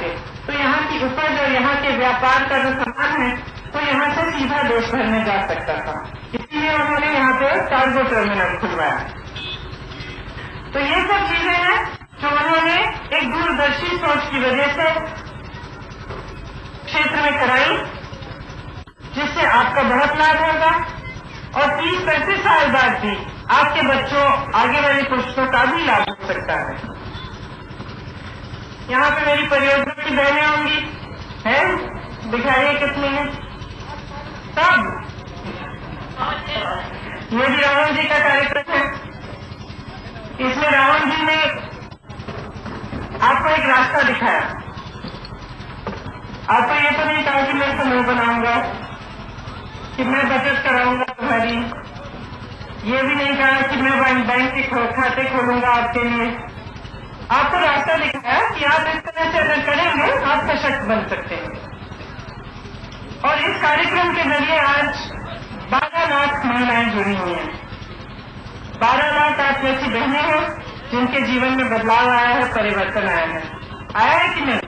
के, तो यहाँ की उपज और यहाँ के व्यापार का जो सामान है तो यहाँ से सीधा देश भर में जा सकता था। इसीलिए उन्होंने यहाँ पे कार्गो टर्मिनल खुलवाया। तो ये सब चीजें हैं जो उन्होंने एक दूरदर्शी सोच की वजह से क्षेत्र में कराई, जिससे आपका बहुत लाभ होगा और 30-35 साल बाद भी आपके बच्चों आगे वाली पुस्तकों का भी लाभ हो सकता है। यहाँ पे मेरी परियोजना की बहनें होंगी, हैं? दिखाइए कितनी है सब। ये भी रावण जी का कार्यक्रम है। इसमें रावण जी ने आपको एक रास्ता दिखाया। आपको ये तो नहीं कहा कि मैं समूह बनाऊंगा, कि मैं बचत कराऊंगा तुम्हारी, ये भी नहीं कहा कि मैं बैंक के खाते खोलूंगा आपके लिए। आपको रास्ता दिखाया कि आप इस तरह से अगर करेंगे आप सशक्त बन सकते हैं। और इस कार्यक्रम के जरिए आज 12 लाख महिलाएं जुड़ी हुई हैं। 12 लाख आप जैसी बहनें हैं जिनके जीवन में बदलाव आया है, परिवर्तन आया है। आया है कि नहीं?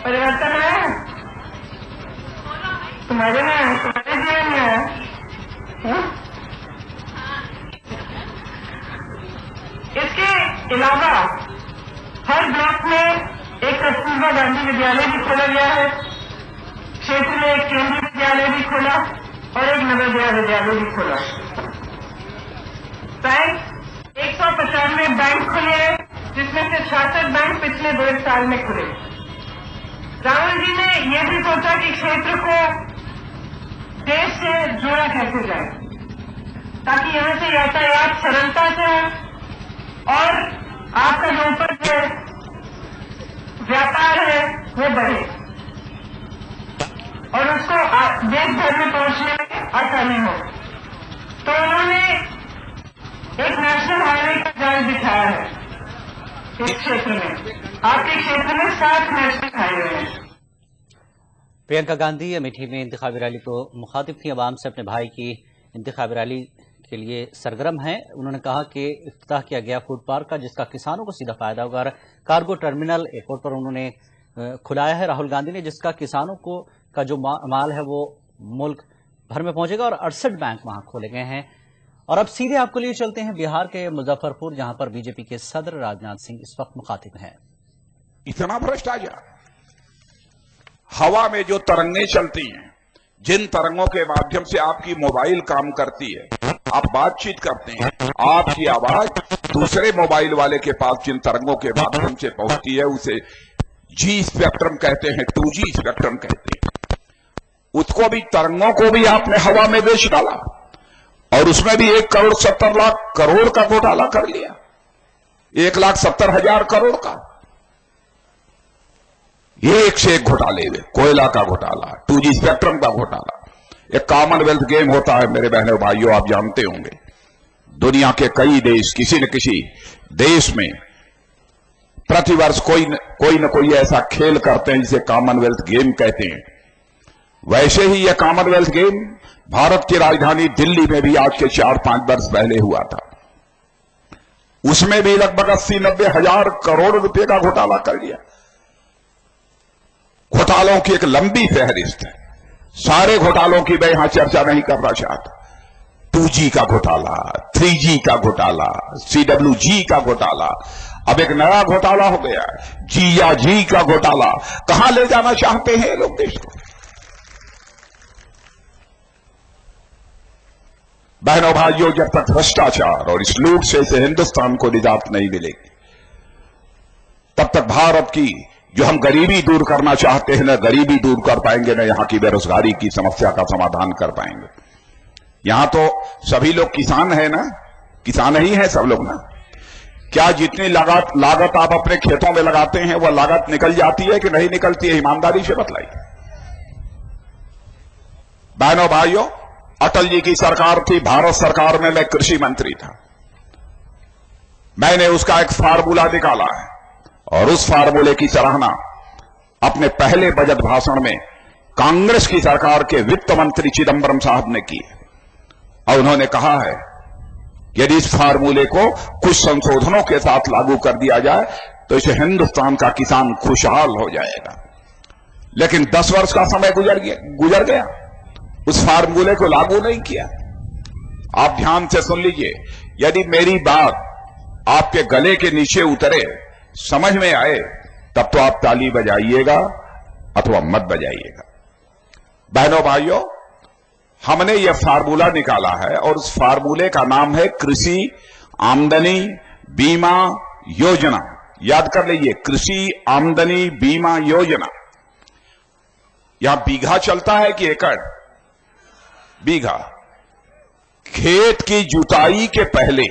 परिवर्तन आया है तुम्हारे में, तुम्हारे जीवन में है। इसके अलावा हर ब्लॉक में एक कस्तूरबा गांधी विद्यालय भी खोला गया है, क्षेत्र में एक केंद्रीय विद्यालय भी खोला और एक नवोदय विद्यालय भी खोला। प्राय 195 बैंक खुले हैं, जिसमें से 66 बैंक पिछले 2 साल में खुले। रावण जी ने यह भी सोचा कि क्षेत्र को देश से जोड़ा कैसे जाए, ताकि यहाँ से यातायात सरलता से हो और आपका जो उपज है, व्यापार है, वो बढ़े और उसको देश भर में पहुंचने में आसानी हो। तो उन्होंने एक नेशनल हाईवे का जाल बिछाया है इस क्षेत्र में। आपके क्षेत्र में 7 नेशनल हाईवे हैं। प्रियंका गांधी अमेठी में इंतखाबी रैली को मुखातिब थी। अवाम से अपने भाई की इंतखाबी रैली के लिए सरगर्म है। उन्होंने कहा कि इफ्तिताह किया गया फूड पार्क का, जिसका किसानों को सीधा फायदा होगा। कार्गो टर्मिनल एयरपोर्ट पर उन्होंने खुलाया है राहुल गांधी ने, जिसका किसानों को का जो माल है वो मुल्क भर में पहुंचेगा और 68 बैंक वहां खोले गए हैं। और अब सीधे आपको लिए चलते हैं बिहार के मुजफ्फरपुर, जहां पर बीजेपी के सदर राजनाथ सिंह इस वक्त मुखातिब हैं। इतना भ्रष्टाचार, हवा में जो तरंगें चलती हैं, जिन तरंगों के माध्यम से आपकी मोबाइल काम करती है, आप बातचीत करते हैं, आपकी आवाज दूसरे मोबाइल वाले के पास जिन तरंगों के माध्यम से पहुंचती है उसे जी स्पेक्ट्रम कहते हैं, 2G स्पेक्ट्रम कहते हैं। उसको भी, तरंगों को भी आपने हवा में बेच डाला और उसमें भी 1 करोड़ 70 लाख करोड़ का घोटाला कर लिया। 1,70,000 करोड़ का, ये एक से एक घोटाले हुए। कोयला का घोटाला, 2G स्पेक्ट्रम का घोटाला। एक कॉमनवेल्थ गेम होता है मेरे बहनों भाइयों, आप जानते होंगे। दुनिया के कई देश, किसी न किसी देश में प्रतिवर्ष कोई न कोई ऐसा खेल करते हैं जिसे कॉमनवेल्थ गेम कहते हैं। वैसे ही यह कॉमनवेल्थ गेम भारत की राजधानी दिल्ली में भी आज के 4-5 वर्ष पहले हुआ था। उसमें भी लगभग 80-90 हजार करोड़ रुपए का घोटाला कर लिया। घोटालों की एक लंबी फहरिस्त है। सारे घोटालों की मैं यहां चर्चा नहीं करना चाहता। 2G का घोटाला, 3G का घोटाला, CWG का घोटाला, अब एक नया घोटाला हो गया, G का घोटाला। कहां ले जाना चाहते हैं लोग देश को? बहनों भाइयों, जब तक भ्रष्टाचार और इस लूट से हिंदुस्तान को निजात नहीं मिलेगी, तब तक भारत की जो हम गरीबी दूर करना चाहते हैं, न गरीबी दूर कर पाएंगे, न यहां की बेरोजगारी की समस्या का समाधान कर पाएंगे। यहां तो सभी लोग किसान है ना, किसान ही है सब लोग ना। क्या जितनी लागत आप अपने खेतों में लगाते हैं वह लागत निकल जाती है कि नहीं निकलती है? ईमानदारी से बतलाइए। बहनों भाइयों, अटल जी की सरकार थी, भारत सरकार में मैं कृषि मंत्री था। मैंने उसका एक फार्मूला निकाला है और उस फार्मूले की सराहना अपने पहले बजट भाषण में कांग्रेस की सरकार के वित्त मंत्री चिदंबरम साहब ने की और उन्होंने कहा है यदि इस फार्मूले को कुछ संशोधनों के साथ लागू कर दिया जाए तो इसे हिंदुस्तान का किसान खुशहाल हो जाएगा। लेकिन 10 वर्ष का समय गुजर गया, उस फार्मूले को लागू नहीं किया। आप ध्यान से सुन लीजिए, यदि मेरी बात आपके गले के नीचे उतरे, समझ में आए, तब तो आप ताली बजाइएगा अथवा मत बजाइएगा। बहनों भाइयों, हमने यह फार्मूला निकाला है और उस फार्मूले का नाम है कृषि आमदनी बीमा योजना। याद कर लीजिए, कृषि आमदनी बीमा योजना। यहां बीघा चलता है कि एकड़? बीघा। खेत की जुताई के पहले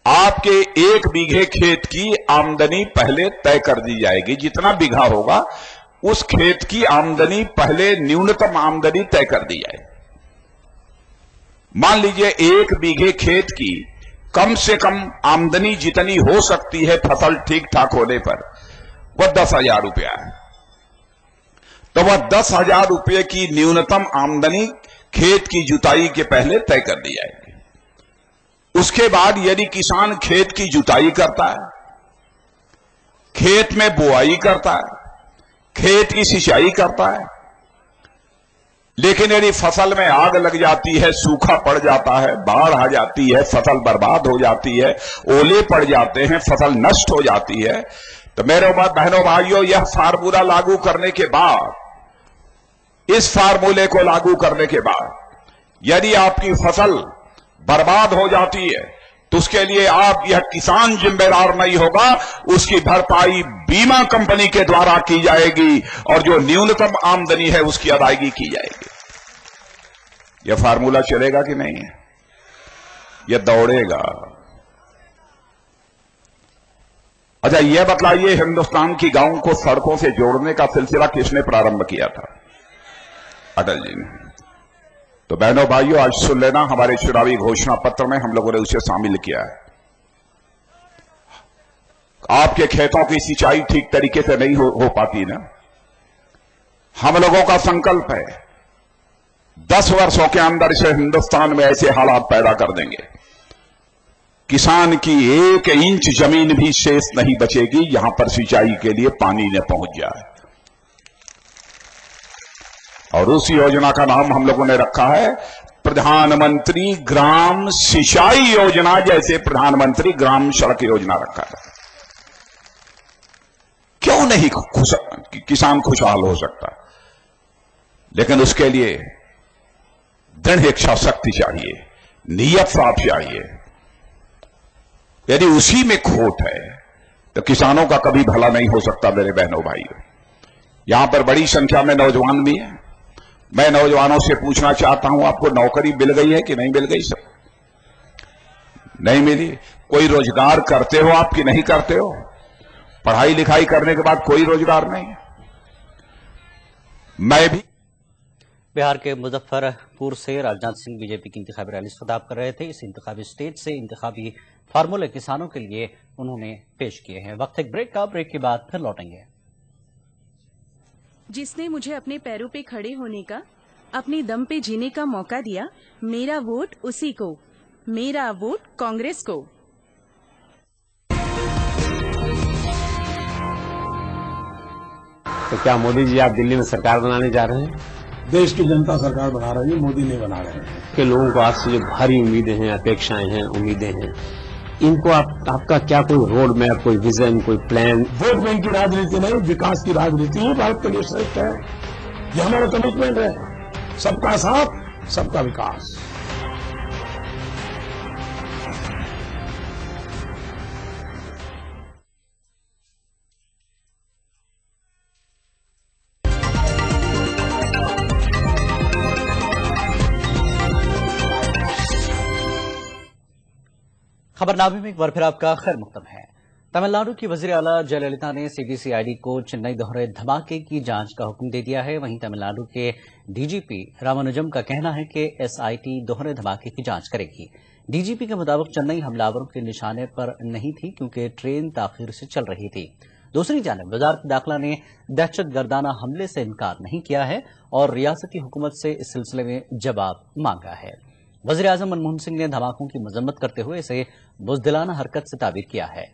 आपके 1 बीघे खेत की आमदनी पहले तय कर दी जाएगी। जितना बीघा होगा उस खेत की आमदनी पहले न्यूनतम आमदनी तय कर दी जाए। मान लीजिए 1 बीघे खेत की कम से कम आमदनी जितनी हो सकती है फसल ठीक ठाक होने पर, वह 10,000 रुपया है। तो वह 10,000 रुपये की न्यूनतम आमदनी खेत की जुताई के पहले तय कर दी जाएगी। उसके बाद यदि किसान खेत की जुताई करता है, खेत में बुआई करता है, खेत की सिंचाई करता है, लेकिन यदि फसल में आग लग जाती है, सूखा पड़ जाता है, बाढ़ आ जाती है, फसल बर्बाद हो जाती है, ओले पड़ जाते हैं, फसल नष्ट हो जाती है, तो मेरे बहनों भाइयों, यह फार्मूला लागू करने के बाद, इस फार्मूले को लागू करने के बाद यदि आपकी फसल बर्बाद हो जाती है तो उसके लिए आप, यह किसान जिम्मेदार नहीं होगा, उसकी भरपाई बीमा कंपनी के द्वारा की जाएगी और जो न्यूनतम आमदनी है उसकी अदायगी की जाएगी। यह फार्मूला चलेगा कि नहीं? यह दौड़ेगा। अच्छा, यह बतलाइए, हिंदुस्तान की गांव को सड़कों से जोड़ने का सिलसिला किसने प्रारंभ किया था? अटल जी ने। तो बहनों भाइयों, आज सुन लेना, हमारे चुनावी घोषणा पत्र में हम लोगों ने उसे शामिल किया है। आपके खेतों की सिंचाई ठीक तरीके से नहीं हो पाती ना। हम लोगों का संकल्प है 10 वर्षों के अंदर से हिंदुस्तान में ऐसे हालात पैदा कर देंगे, किसान की 1 इंच जमीन भी शेष नहीं बचेगी यहां पर सिंचाई के लिए पानी न पहुंच जाए। और उस योजना का नाम हम लोगों ने रखा है प्रधानमंत्री ग्राम सिंचाई योजना, जैसे प्रधानमंत्री ग्राम सड़क योजना रखा है। क्यों नहीं किसान खुशहाल हो सकता? लेकिन उसके लिए दृढ़ इच्छा शक्ति चाहिए, नियत साफ चाहिए। यदि उसी में खोट है तो किसानों का कभी भला नहीं हो सकता। मेरे बहनों भाइयों, यहां पर बड़ी संख्या में नौजवान भी हैं। मैं नौजवानों से पूछना चाहता हूं, आपको नौकरी मिल गई है कि नहीं मिल गई? सब नहीं मिली। कोई रोजगार करते हो आप कि नहीं करते हो? पढ़ाई लिखाई करने के बाद कोई रोजगार नहीं। मैं भी बिहार के मुजफ्फरपुर से राजनाथ सिंह बीजेपी की इंतखाबी रैली से खिताब कर रहे थे। इस इंतखाबी स्टेज से इंतखाबी फार्मूले किसानों के लिए उन्होंने पेश किए हैं। वक्त एक ब्रेक का, ब्रेक के बाद फिर लौटेंगे। जिसने मुझे अपने पैरों पे खड़े होने का, अपने दम पे जीने का मौका दिया, मेरा वोट उसी को, मेरा वोट कांग्रेस को। तो क्या मोदी जी आप दिल्ली में सरकार बनाने जा रहे हैं? देश की जनता सरकार बना रही है, मोदी नहीं बना रहे हैं। के लोगों को आपसे जो भारी उम्मीदें हैं, अपेक्षाएं हैं, उम्मीदें हैं, इनको आपका क्या कोई रोड मैप, कोई विजन, कोई प्लान? वोट बैंक की राजनीति नहीं, विकास की राजनीति ही भारत के लिए श्रेष्ठ है। ये हमारा कमिटमेंट है, सबका साथ सबका विकास। खबरनामे में एक बार फिर आपका खैर मकदम है। तमिलनाडु की वजीर आला जयललिता ने सीबीसीआईडी को चेन्नई दोहरे धमाके की जांच का हुक्म दे दिया है। वहीं तमिलनाडु के डीजीपी रामानुजम का कहना है कि एसआईटी दोहरे धमाके की जांच करेगी। डीजीपी के मुताबिक चेन्नई हमलावरों के निशाने पर नहीं थी क्योंकि ट्रेन ताखिर से चल रही थी। दूसरी जानब वजारत दाखिला ने दहशतगर्दाना हमले से इनकार नहीं किया है और रियासती हुकूमत से इस सिलसिले में जवाब मांगा है। वज़ीर आज़म मनमोहन सिंह ने धमाकों की मजम्मत करते हुए इसे बुज़दिलाना हरकत से ताबीर किया है।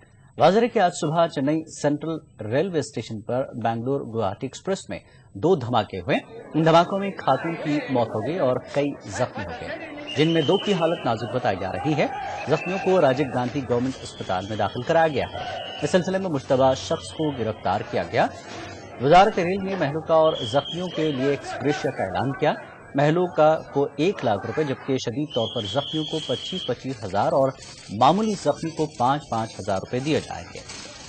वाज़ेह कि आज सुबह चेन्नई सेंट्रल रेलवे स्टेशन पर बेंगलुरु गुवाहाटी एक्सप्रेस में 2 धमाके हुए। इन धमाकों में खातून की मौत हो गई और कई जख्मी हो गए, जिनमें 2 की हालत नाजुक बताई जा रही है। जख्मियों को राजीव गांधी गवर्नमेंट अस्पताल में दाखिल कराया गया है। इस सिलसिले में मुश्तबा शख्स को गिरफ्तार किया गया। वजारत रेल ने महलूका और जख्मियों के लिए एक्सग्रेशिया का ऐलान किया। महलूका को 1 लाख रुपए जबकि शदीद तौर पर जख्मियों को 25-25 हजार और मामूली जख्मी को 5-5 हजार रुपए दिए जाएंगे।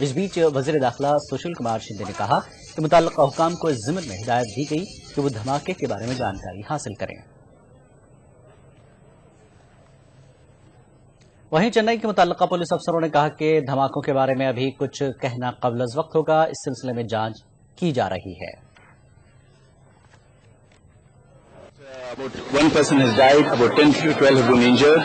इस बीच वजीर दाखिला सुशील कुमार शिंदे ने कहा कि मुतल्लिका हुकाम को इस ज़िम्मन में हिदायत दी गई कि वो धमाके के बारे में जानकारी हासिल करें। वहीं चेन्नई के मुतल्लिका पुलिस अफसरों ने कहा कि धमाकों के बारे में अभी कुछ कहना कबल अज़ वक्त होगा। इस सिलसिले में जांच की जा रही है। About 1 person has died, about 10 to 12 have been injured.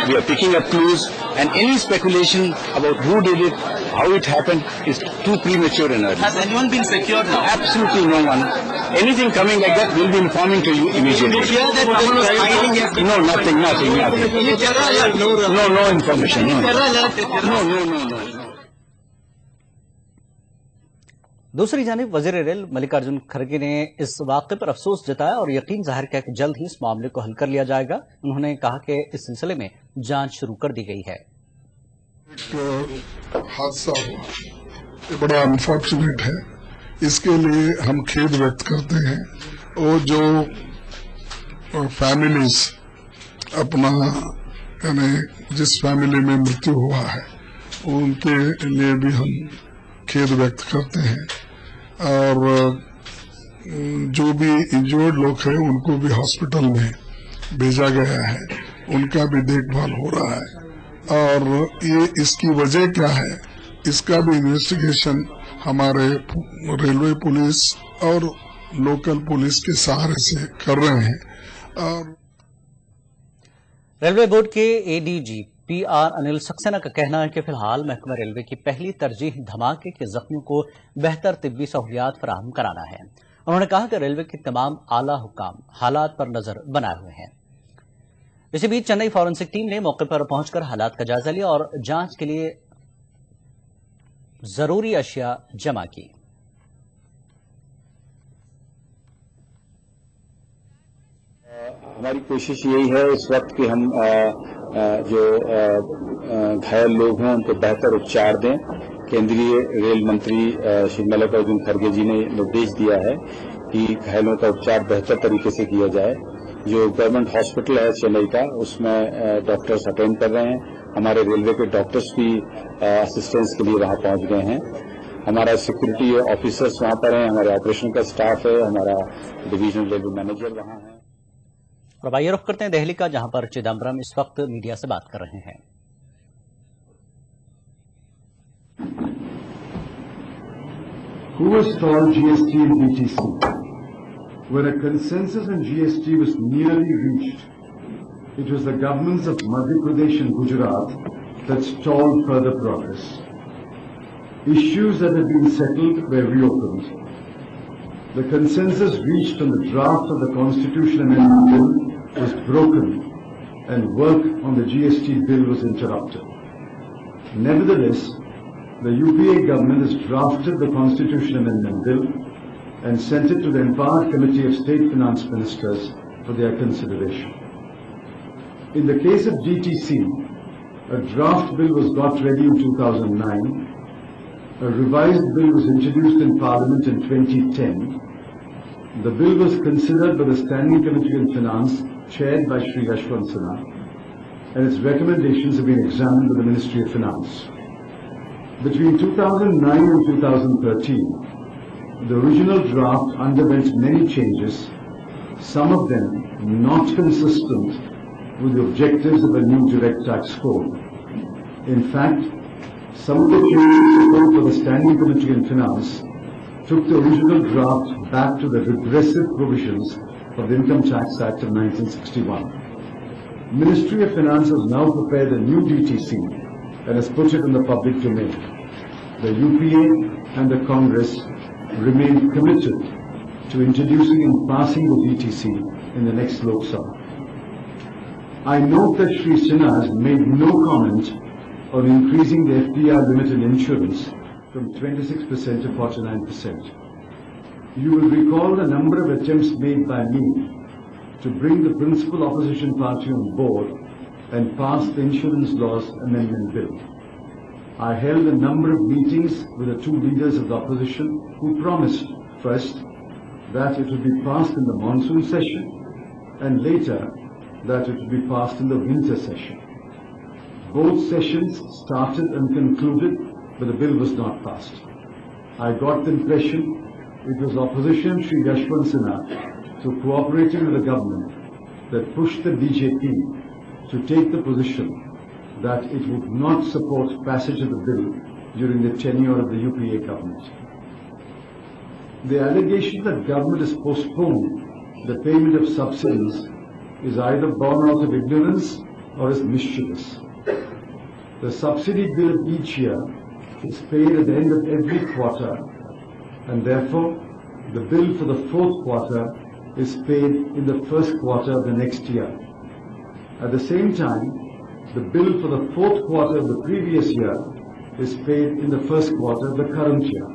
We are picking up clues, and any speculation about who did it, how it happened, is too premature and early. Has anyone been secured now? Absolutely no one. Anything coming like that, we'll be informing to you immediately. Did you hear that someone was hiding it? No, nothing. No information. No. दूसरी जानिब वजीर rail Mallikarjun खड़गे ने इस वाक़े पर अफसोस जताया और यकीन जाहिर किया कि जल्द ही इस मामले को हल कर लिया जाएगा। उन्होंने कहा कि इस सिलसिले में जांच शुरू कर दी गई है। एक हादसा हुआ, ये बड़ा अनफॉर्चुनेट है। इसके लिए हम खेद व्यक्त करते हैं और जो फैमिलीज अपना यानी जिस फैमिली में मृत्यु हुआ है उनके लिए भी हम खेद व्यक्त करते हैं और जो भी इंजर्ड लोग हैं उनको भी हॉस्पिटल में भेजा गया है, उनका भी देखभाल हो रहा है और ये इसकी वजह क्या है इसका भी इन्वेस्टिगेशन हमारे रेलवे पुलिस और लोकल पुलिस के सहारे से कर रहे हैं। और रेलवे बोर्ड के एडीजी PR अनिल सक्सेना का कहना है कि फिलहाल महकमा रेलवे की पहली तरजीह धमाके के जख्मियों को बेहतर तिब्बी सहूलियात फराहम कराना है। उन्होंने कहा कि रेलवे के तमाम आला हुकाम हालात पर नजर बनाए हुए हैं। इसी बीच चेन्नई फॉरेंसिक टीम ने मौके पर पहुंचकर हालात का जायजा लिया और जांच के लिए जरूरी अशिया जमा की। हमारी कोशिश यही है इस वक्त कि हम जो घायल लोग हैं उनको बेहतर उपचार दें। केंद्रीय रेल मंत्री श्री मल्लिकार्जुन खड़गे जी ने निर्देश दिया है कि घायलों का उपचार बेहतर तरीके से किया जाए। जो गवर्नमेंट हॉस्पिटल है चेन्नई का उसमें डॉक्टर्स अटेंड कर रहे हैं। हमारे रेलवे के डॉक्टर्स भी असिस्टेंस के लिए वहां पहुंच गए हैं। हमारा सिक्योरिटी ऑफिसर्स वहां पर हैं, हमारे ऑपरेशन का स्टाफ है, हमारा डिवीजनल रेलवे मैनेजर वहां है। और अब आइए रुख करते हैं दिल्ली का, जहां पर चिदम्बरम इस वक्त मीडिया से बात कर रहे हैं। Who installed GST in BTC? When a consensus on GST was nearly reached, it was the governments of Madhya Pradesh and Gujarat that stalled further progress. Issues that had been settled were reopened. The consensus reached on the draft of the Constitution Amendment Bill was broken and work on the GST bill was interrupted. Nevertheless, the UPA government has drafted the Constitution Amendment Bill and sent it to the Empowered Committee of State Finance Ministers for their consideration. In the case of DTC, a draft bill was got ready in 2009. A revised bill was introduced in Parliament in 2010. The bill was considered by the Standing Committee on Finance, chaired by Shri Yashwant Sinha, and its recommendations have been examined by the Ministry of Finance. Between 2009 and 2013, the original draft underwent many changes, some of them not consistent with the objectives of a new direct tax code. In fact, some of the changes proposed by the Standing Committee on Finance took the original draft back to the regressive provisions of the Income Tax Act of 1961. Ministry of Finance has now prepared a new DTC and has put it in the public domain. The UPA and the Congress remain committed to introducing and passing the DTC in the next Lok Sabha. I note that Shri Sinha has made no comment on increasing the FDR limit in insurance from 26% to 49%. You will recall the number of attempts made by me to bring the principal opposition party on board and pass the Insurance Laws Amendment Bill. I held a number of meetings with the two leaders of the opposition who promised, first, that it would be passed in the monsoon session, and later that it would be passed in the winter session. Both sessions started and concluded, but the bill was not passed. I got the impression it was opposition Shri Yashwant Sinha, through cooperating with the government, that pushed the BJP to take the position that it would not support passage of the bill during the tenure of the UPA government. The allegation that government has postponed the payment of subsidies is either born out of ignorance or is mischievous. The subsidy bill of each year is paid at the end of every quarter, and therefore the bill for the fourth quarter is paid in the first quarter of the next year. At the same time, the bill for the fourth quarter of the previous year is paid in the first quarter of the current year.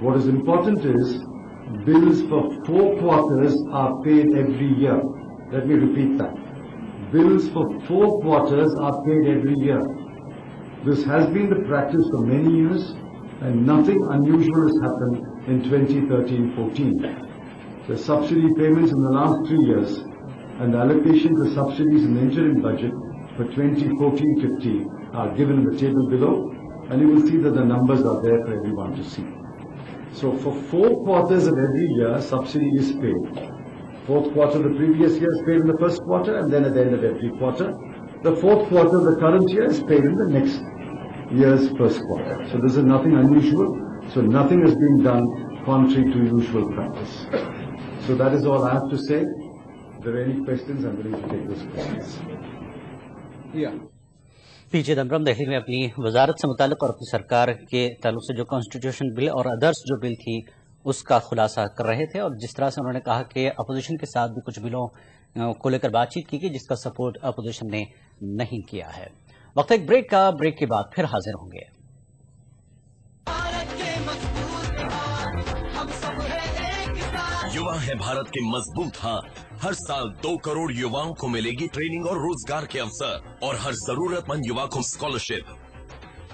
What is important is, bills for 4 quarters are paid every year. Let me repeat that. Bills for 4 quarters are paid every year. This has been the practice for many years, and nothing unusual has happened in 2013-14. The subsidy payments in the last 3 years and the allocation of subsidies in the interim budget for 2014-15 are given in the table below, and you will see that the numbers are there for everyone to see. So for 4 quarters of every year, subsidy is paid. Fourth quarter of the previous year is paid in the first quarter, and then at the end of every quarter. The fourth quarter of the current year is paid in the next year's first quarter. So this is nothing unusual. So nothing has been done contrary to usual practice. So that is all I have to say. If there are any questions, I'm willing to take those questions. पीजे दमरम दिल्ली में अपनी वजारत से मुताल्लिक और अपनी सरकार के ताल्लुक से जो कॉन्स्टिट्यूशन बिल और अदर्स जो बिल थी उसका खुलासा कर रहे थे, और जिस तरह से उन्होंने कहा कि अपोजिशन के साथ भी कुछ बिलों को लेकर बातचीत की गई जिसका सपोर्ट अपोजिशन ने नहीं किया है। वक्त एक ब्रेक का, ब्रेक के बाद फिर हाजिर होंगे। युवा है भारत के मजबूत हाथ। हर साल 2 करोड़ युवाओं को मिलेगी ट्रेनिंग और रोजगार के अवसर, और हर जरूरतमंद युवा को स्कॉलरशिप।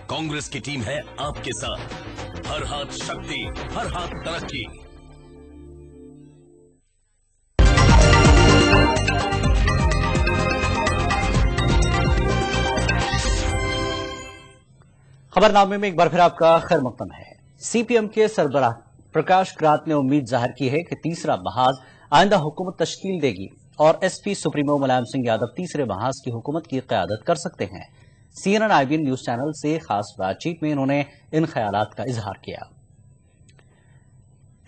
कांग्रेस की टीम है आपके साथ। हर हाथ शक्ति, हर हाथ तरक्की। खबरनामे में एक बार फिर आपका खैर मकदम है। सीपीएम के सरबराह प्रकाश करात ने उम्मीद जाहिर की है कि तीसरा महाज आइंदा हुकूमत तश्कील देगी और एसपी सुप्रीमो मुलायम सिंह यादव तीसरे महाज की हुकूमत की क़यादत कर सकते हैं। CNN IBN न्यूज चैनल से खास बातचीत में इन्होंने इन ख्यालात का इजहार किया।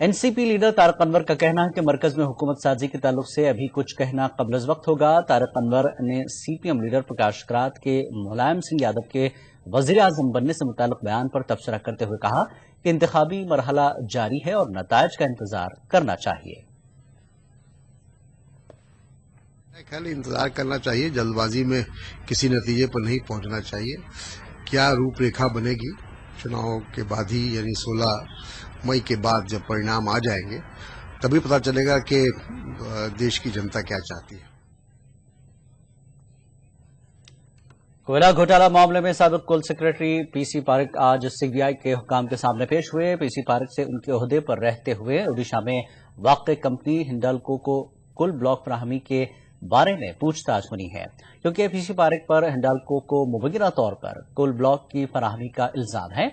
एनसीपी लीडर तारक अनवर का कहना है कि मरकज में हुकूमत साजी के ताल्लुक से अभी कुछ कहना कब्ल अज़ वक्त होगा। तारक अनवर ने सीपीएम लीडर प्रकाश करात के मुलायम सिंह यादव के वज़ीर आज़म बनने से मुताल्लिक बयान पर तबसरा करते हुए कहा कि इंतखाबी मरहला जारी है और नताइज का इंतजार करना चाहिए। खाली इंतजार करना चाहिए, जल्दबाजी में किसी नतीजे पर नहीं पहुंचना चाहिए। क्या रूपरेखा बनेगी चुनाव के बाद ही, यानी 16 मई के बाद जब परिणाम आ जाएंगे तभी पता चलेगा कि देश की जनता क्या चाहती है। कोयला घोटाला मामले में साबिक कुल सेक्रेटरी पीसी पारेख आज सीबीआई के हुकाम के सामने पेश हुए। पीसी पारेख से उनके ओहदे पर रहते हुए ओडिशा में वाक़ कंपनी हिंडाल्को को कुल ब्लॉक फराहमी के बारे में पूछताछ बनी है, क्योंकि पीसी पारेख पर हिंडाल्को को मुबैना तौर पर कुल ब्लॉक की फराहमी का इल्जाम है।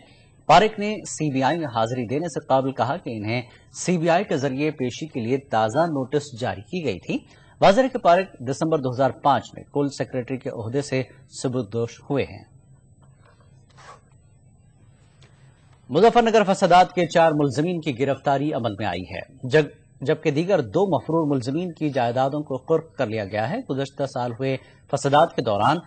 पारेख ने सीबीआई में हाजिरी देने से काबिल कहा कि इन्हें सीबीआई के जरिए पेशी के लिए ताज़ा नोटिस जारी की गई थी। वाज़ेह के पारेख दिसंबर 2005 में कुल सेक्रेटरी के ओहदे से सबूतदोश हुए हैं। मुजफ्फरनगर फसादात के 4 मुलजमीन की गिरफ्तारी अमल में आई है, जबकि दीगर 2 मफरूर मुलजमीन की जायदादों को कुर्क कर लिया गया है। गुज़श्ता साल हुए फसादात के दौरान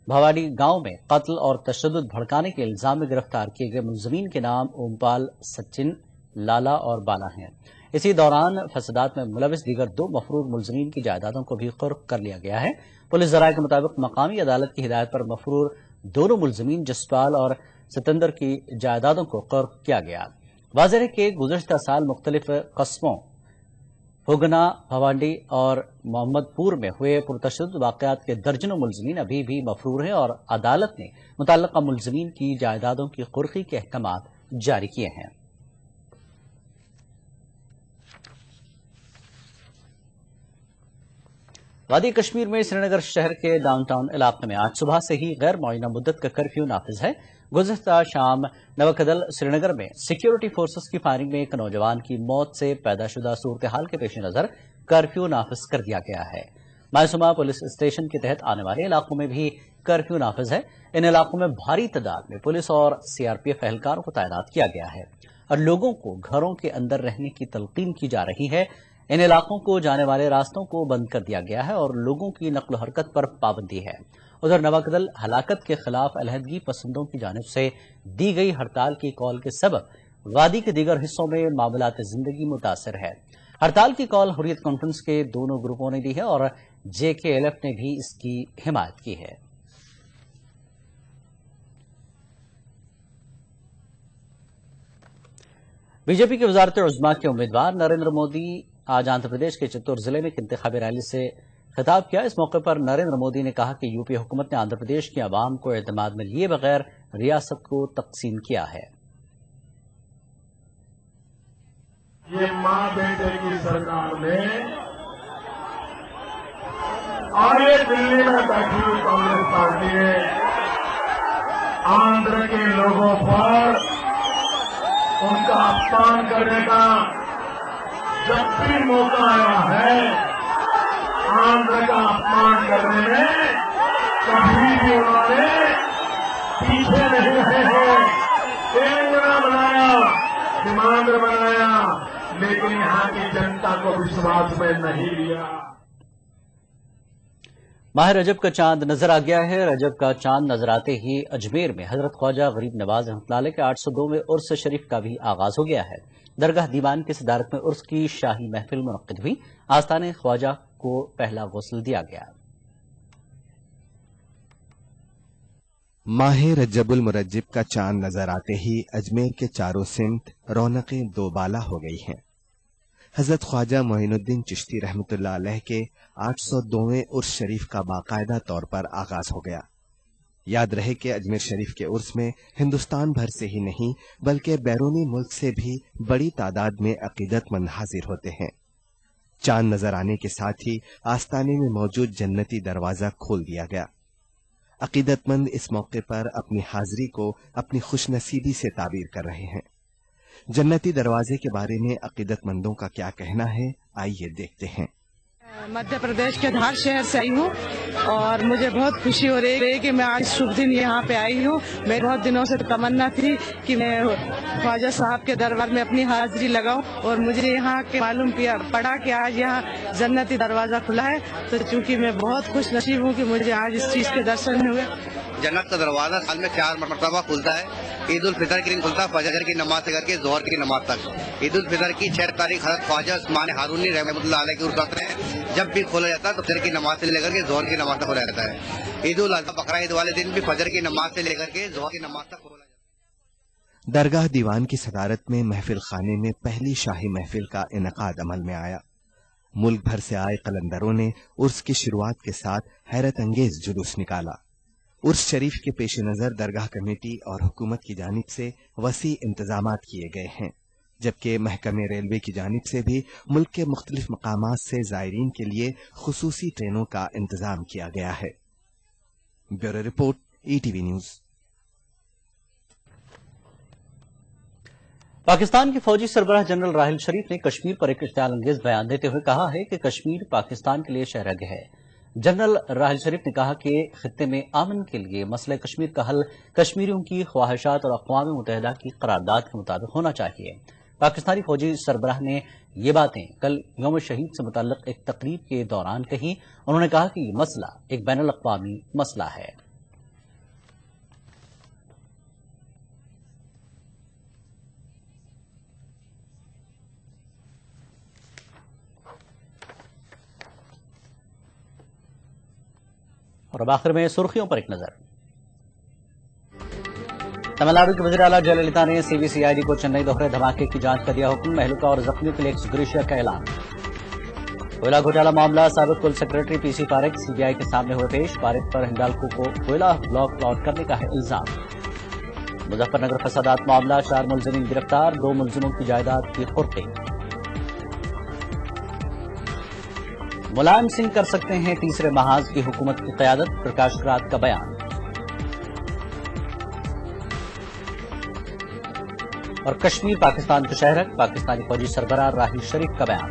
भवाली गांव में कत्ल और तशद्दुद भड़काने के इल्जाम में गिरफ्तार किए गए मुलजमीन के नाम ओमपाल, सचिन, लाला और बाला हैं। इसी दौरान फसादात में मुलविस दीगर 2 मफरूर मुलजमीन की जायदादों को भी कुर्क कर लिया गया है। पुलिस ज़राए के मुताबिक मकामी अदालत की हिदायत पर मफरूर दोनों मुलजमीन जसपाल और सितंदर की जायदादों को कर्क किया गया। वाज़ेह है कि गुज़श्ता साल मुख्तलिफ कस्बों हुगना, भवांडी और मोहम्मदपुर में हुए पुरतशद्दुद वाक़यात के दर्जनों मुलजमीन अभी भी मफरूर हैं और अदालत ने मुतल्लका मुलजमीन की जायदादों की कुर्की के अहकामात जारी किए हैं। वादी कश्मीर में श्रीनगर शहर के डाउनटाउन इलाके में आज सुबह से ही गैर मुअय्यना मुद्दत का कर्फ्यू नाफिज है। गुज़श्ता शाम नवकदल श्रीनगर में सिक्योरिटी फोर्सेस की फायरिंग में एक नौजवान की मौत से पैदाशुदा सूरत हाल के पेश नजर कर्फ्यू नाफिज कर दिया गया है। मायसुमा पुलिस स्टेशन के तहत आने वाले इलाकों में भी कर्फ्यू नाफिज है। इन इलाकों में भारी तादाद में पुलिस और सीआरपीएफ एहलकारों को तैनात किया गया है और लोगों को घरों के अंदर रहने की तलकीन की जा रही है। इन इलाकों को जाने वाले रास्तों को बंद कर दिया गया है और लोगों की नक्ल हरकत पर पाबंदी है। उधर नवाकदल हलाकत के खिलाफ अलहदगी पसंदों की जानिब से दी गई हड़ताल की कॉल के सबब वादी के दीगर हिस्सों में मामलात जिंदगी मुतासर है। हड़ताल की कॉल हुर्रियत कॉन्फ्रेंस के दोनों ग्रुपों ने दी है और JKLF ने भी इसकी हिमायत की है। बीजेपी की वजारत उज़्मा के उम्मीदवार नरेंद्र मोदी आज आंध्र प्रदेश के चित्तूर जिले में एक इंतखाबी रैली से खिताब किया। इस मौके पर नरेंद्र मोदी ने कहा कि यूपी हुकूमत ने आंध्र प्रदेश की आवाम को एतमाद में लिए बगैर रियासत को तकसीम किया है। ये मां बेटे की सरकार ने और ये दिल्ली में बैठी हुई कांग्रेस पार्टी ने आंध्र के लोगों पर उनका अपमान करने का जब भी मौका आया है, आंध्र का अपमान करने में कभी भी उन्होंने पीछे नहीं रहे हैं। तेलंगाना बनाया, सीमांध्र बनाया, लेकिन यहाँ की जनता को विश्वास में नहीं लिया। माह रजब का चांद नजर आ गया है। रजब का चांद नजर आते ही अजमेर में हजरत ख्वाजा गरीब नवाज रहमतुल्लाह के 802वें उर्स शरीफ का भी आगाज हो गया है। दरगाह दीवान की सदारत में उर्स की शाही महफिल मुनक्किद हुई। आस्ताने ख्वाजा को पहला गुस्ल दिया गया। माह रजबुल मुरज्जिब का चांद नजर आते ही अजमेर के चारों सिमत रौनकें दोबाला हो गई हैं। हजरत ख्वाजा मोइनुद्दीन चिश्ती रहमतुल्लाह अलैह के 802वें उर्स शरीफ का बाकायदा तौर पर आगाज हो गया। याद रहे कि अजमेर शरीफ के उर्स में हिंदुस्तान भर से ही नहीं बल्कि बैरूनी मुल्क से भी बड़ी तादाद में अकीदतमंद हाजिर होते हैं। चांद नजर आने के साथ ही आस्ताने में मौजूद जन्नती दरवाजा खोल दिया गया। अकीदतमंद इस मौके पर अपनी हाजिरी को अपनी खुशनसीबी से ताबीर कर रहे हैं। जन्नती दरवाजे के बारे में अकीदतमंदों का क्या कहना है, आइए देखते हैं। मध्य प्रदेश के धार शहर से आई हूँ और मुझे बहुत खुशी हो रही है कि मैं आज शुभ दिन यहाँ पे आई हूँ। मेरे बहुत दिनों से तमन्ना थी कि मैं ख्वाजा साहब के दरबार में अपनी हाजिरी लगाऊं और मुझे यहाँ के मालूम पड़ा कि आज यहाँ जन्नती दरवाजा खुला है। तो चूंकि मैं बहुत खुश नसीब हूँ कि मुझे आज इस चीज के दर्शन हुए। जन्नत का दरवाजा साल में 4 मरतबा खुलता है। ईद उल फितर के दिन खुलता है, फजर की नमाज से करके जोहर की नमाज तक। ईद उल फितर की 6 तारीख हज़रत ख्वाजा उस्मान हारूनी रहमतुल्लाह अलैह के उर्स होते हैं। जब भी खोला जाता है तो फजर की नमाज से लेकर के जोहर की नमाज तक खोला जाता है। ईद उल अज़हा बकरा ईद वाले दिन भी फजर की नमाज से लेकर के जोहर की नमाज तक खोला जाता है। दरगाह दीवान की सदारत में महफिल खाने में पहली शाही महफिल का इनकाद अमल में आया। मुल्क भर से आए कलंदरों ने उर्स की शुरुआत के साथ हैरत अंगेज जुलूस निकाला। उर्स शरीफ के पेश नजर दरगाह कमेटी और हुकूमत की जानिब से वसी इंतजामात किए गए हैं, जबकि महकमे रेलवे की जानिब से भी मुल्क के मुख्तलिफ मकामात से जायरीन के लिए खुसूसी ट्रेनों का इंतजाम किया गया है। Bureau report, ETV news. Pakistan के फौजी सरबराह जनरल राहिल शरीफ ने कश्मीर पर एक इश्तियाल अंगेज बयान देते हुए कहा है कि कश्मीर पाकिस्तान के लिए शहरग है। जनरल राहिल शरीफ ने कहा कि खित्ते में अमन के लिए मसले कश्मीर का हल कश्मीरियों की ख्वाहिशात और अक़वाम मुत्तहिदा की करारदाद के मुताबिक होना चाहिए। पाकिस्तानी फौजी सरबराह ने ये बातें कल यौम शहीद से मुतल्लिक एक तकरीब के दौरान कही। उन्होंने कहा कि ये मसला एक बैनुल अक़वामी मसला है। और अब आखिर में सुर्खियों पर एक नजर। तमिलनाडु की वज़ीर आला जयललिता ने सीबीसीआईडी को चेन्नई दोहरे धमाके की जांच का दिया हुक्म। महलुका और जख्मियों के लिए एक्स ग्रेशिया का ऐलान। कोयला घोटाला मामला साबिक कुल सेक्रेटरी पीसी पारेख सीबीआई के सामने हुए पेश। पारेख पर हिंडाल्को को कोयला ब्लॉक प्लॉट करने का है इल्जाम। मुजफ्फरनगर फसादात मामला 4 मुलजिमीन गिरफ्तार। 2 मुलजिमों की जायदाद की कुर्ते। मुलायम सिंह कर सकते हैं तीसरे महाज की हुकूमत की क़यादत। प्रकाश रात का बयान। और कश्मीर पाकिस्तान का शहर है। पाकिस्तानी फौजी सरबराह राही शरीफ का बयान।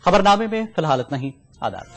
खबरनामे में फिलहाल इतना ही। आदाब।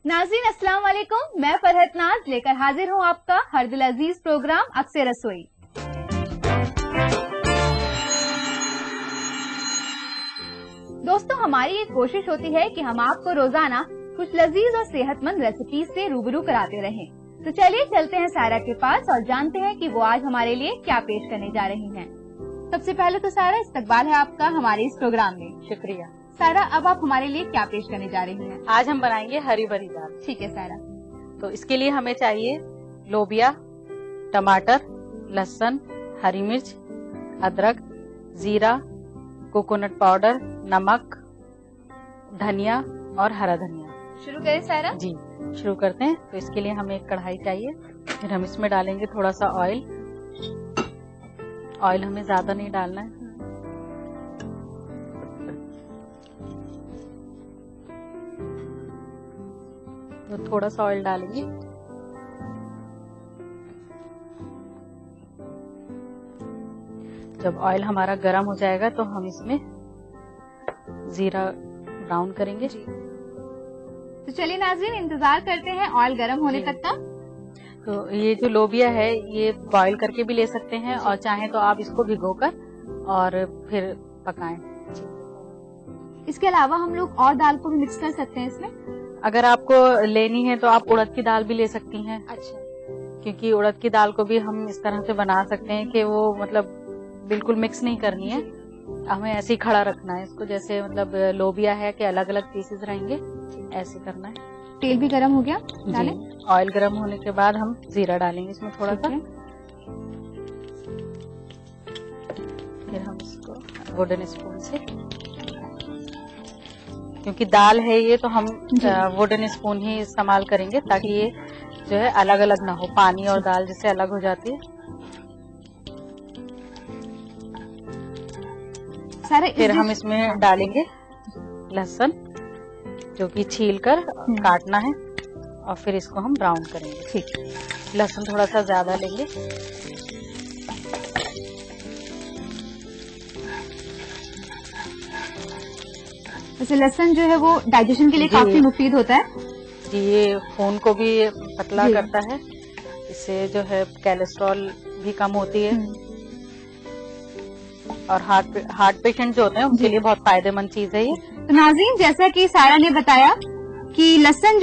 नाज़रीन अस्सलाम वालेकुम, मैं फरहत नाज लेकर हाजिर हूं आपका हर दिल अजीज प्रोग्राम अक्से रसोई। दोस्तों, हमारी एक कोशिश होती है कि हम आपको रोजाना कुछ लजीज और सेहतमंद रेसिपी से रूबरू कराते रहें। तो चलिए चलते हैं सारा के पास और जानते हैं कि वो आज हमारे लिए क्या पेश करने जा रही हैं। सबसे पहले तो सारा, इस्तकबाल है आपका हमारे इस प्रोग्राम में। शुक्रिया सारा, अब आप हमारे लिए क्या पेश करने जा रही हैं? आज हम बनाएंगे हरी भरी दाल। ठीक है सारा। तो इसके लिए हमें चाहिए लोबिया, टमाटर, लहसुन, हरी मिर्च, अदरक, जीरा, कोकोनट पाउडर, नमक, धनिया और हरा धनिया। शुरू करें सारा? जी शुरू करते हैं। तो इसके लिए हमें एक कढ़ाई चाहिए। फिर हम इसमें डालेंगे थोड़ा सा ऑयल। ऑयल हमें ज्यादा नहीं डालना है। तो थोड़ा सा ऑयल डालेंगे। जब ऑयल हमारा गर्म हो जाएगा तो हम इसमें जीरा ब्राउन करेंगे। तो चलिए नाज़रीन, इंतजार करते हैं ऑयल गर्म होने तक का। तो ये जो लोबिया है ये बॉईल करके भी ले सकते हैं और चाहें तो आप इसको भिगोकर और फिर पकाएं। इसके अलावा हम लोग और दाल को भी मिक्स कर सकते हैं इसमें। अगर आपको लेनी है तो आप उड़द की दाल भी ले सकती हैं। अच्छा। क्योंकि उड़द की दाल को भी हम इस तरह से बना सकते हैं कि वो मतलब बिल्कुल मिक्स नहीं करनी है, हमें ऐसे ही खड़ा रखना है इसको। जैसे मतलब लोबिया है कि अलग अलग पीसेस रहेंगे, ऐसे करना है। तेल भी गरम हो गया, डालें। ऑयल गरम होने के बाद हम जीरा डालेंगे इसमें थोड़ा सा। फिर हम इसको वुडन स्पून से, क्योंकि दाल है ये तो हम वुडन स्पून ही इस्तेमाल करेंगे ताकि ये जो है अलग अलग ना हो, पानी और दाल जिससे अलग हो जाती है। फिर हम इसमें डालेंगे लहसुन, जो कि छील कर काटना है, और फिर इसको हम ब्राउन करेंगे। ठीक, लहसुन थोड़ा सा ज्यादा लेंगे। वैसे लहसुन जो है वो डाइजेशन के लिए काफी मुफीद होता है जी। ये खून को भी पतला करता है, इससे जो है कोलेस्ट्रॉल भी कम होती है। और हार्ट पेशेंट जो होते हैं उनके लिए बहुत फायदेमंद चीज है ये। तो नाज़रीन, जैसा कि सारा ने बताया कि लहसुन